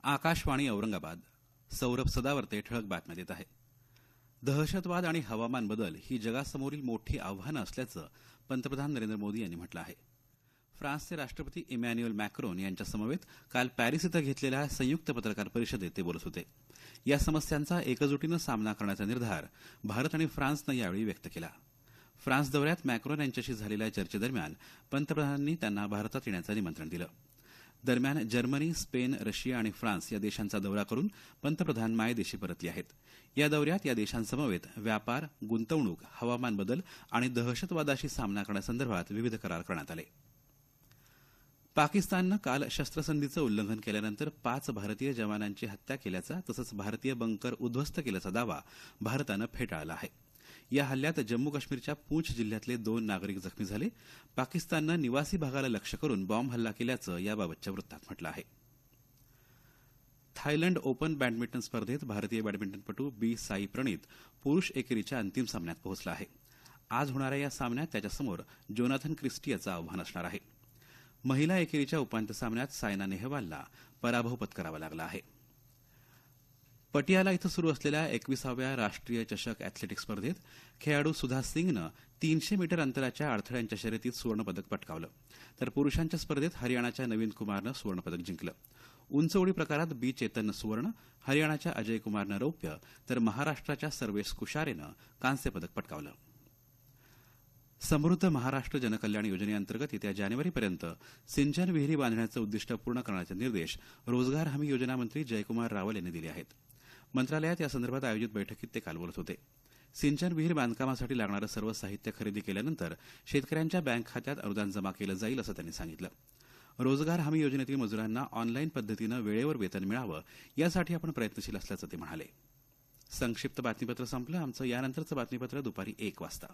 आकाशवाणी औरंगाबाद. सौरभ सदावर्ते ठळक बातम्या देत आहे. दहशतवाद आणि हवामान बदल ही जगासमोरील मोठी आव्हानं असल्याचं पंतप्रधान नरेंद्र मोदी यांनी म्हटलं आहे. फ्रान्सचे राष्ट्रपती इमॅन्युएल मॅक्रोन यांच्यासमवेत काल पॅरिस इथं घेतलेल्या संयुक्त पत्रकार परिषदेत ते बोलत होते. या समस्यांचा एकजुटीनं सामना करण्याचा निर्धार भारत आणि फ्रान्सनं यावेळी व्यक्त केला. फ्रान्स दौऱ्यात मॅक्रोन यांच्याशी झालेल्या चर्चेदरम्यान पंतप्रधानांनी त्यांना भारतात येण्याचं निमंत्रण दिलं. दरम्यान जर्मनी, स्पेन, रशिया आणि फ्रान्स या देशांचा दौरा करून पंतप्रधान मायदेशी परतले आहेत. या दौऱ्यात या देशांसमवेत व्यापार, गुंतवणूक, हवामान बदल आणि दहशतवादाशी सामना करण्यासंदर्भात विविध करार करण्यात आले. पाकिस्ताननं काल शस्त्रसंधीचं उल्लंघन केल्यानंतर 5 भारतीय जवानांची हत्या केल्याचा तसंच भारतीय बंकर उद्ध्वस्त केल्याचा दावा भारतानं फेटाळला आहे. या हल्ल्यात जम्मू काश्मीरच्या पूंछ जिल्ह्यातले 2 नागरिक जखमी झाले. पाकिस्ताननं निवासी भागाला लक्ष्य करून बॉम्ब हल्ला केल्याचं याबाबतच्या वृत्तात म्हटलं आहे. थायलंड ओपन बॅडमिंटन स्पर्धेत भारतीय बॅडमिंटनपटू बी साई प्रणीत पुरुष एकेरीच्या अंतिम सामन्यात पोहोचला आहे. आज होणाऱ्या या सामन्यात त्याच्यासमोर जोनाथन क्रिस्टी याचं आव्हान असणार आहे. महिला एकेरीच्या उपांत्य सामन्यात सायना नेहवालला पराभव पत्करावा लागला आहे. पटियाला इथं सुरू असलेल्या 21व्या राष्ट्रीय चषक अॅथलेटिक्स स्पर्धेत खेळाडू सुधा सिंगनं 300 मीटर अंतराच्या अडथळ्यांच्या शर्यतीत सुवर्णपदक पटकावलं. तर पुरुषांच्या स्पर्धेत हरियाणाच्या नवीन कुमारनं सुवर्णपदक जिंकलं. उंच उडी प्रकारात बी चेतननं सुवर्ण, हरियाणाच्या अजय कुमारनं रौप्य तर महाराष्ट्राच्या सर्वेश कुशारेनं कांस्य पदक पटकावलं. समृद्ध महाराष्ट्र जनकल्याण योजनेअंतर्गत येत्या जानेवारीपर्यंत सिंचन विहिरी बांधण्याचं उद्दिष्ट पूर्ण करण्याचे निर्देश रोजगार हमी योजना मंत्री जयकुमार रावल यांनी दिले आहेत. मंत्रालयात यासंदर्भात आयोजित बैठकीत ते काल बोलत होते. सिंचन विहीर बांधकामासाठी लागणारं सर्व साहित्य खरेदी केल्यानंतर शेतकऱ्यांच्या बँक खात्यात अनुदान जमा केलं जाईल असं त्यांनी सांगितलं. रोजगार हमी योजनेतील मजुरांना ऑनलाईन पद्धतीनं वेळेवर वेतन मिळावं यासाठी आपण प्रयत्नशील असल्याचं ते म्हणाले. संक्षिप्त बातमीपत्र संपलं. आमचं यानंतरचं बातमीपत्र दुपारी 1 वाजता.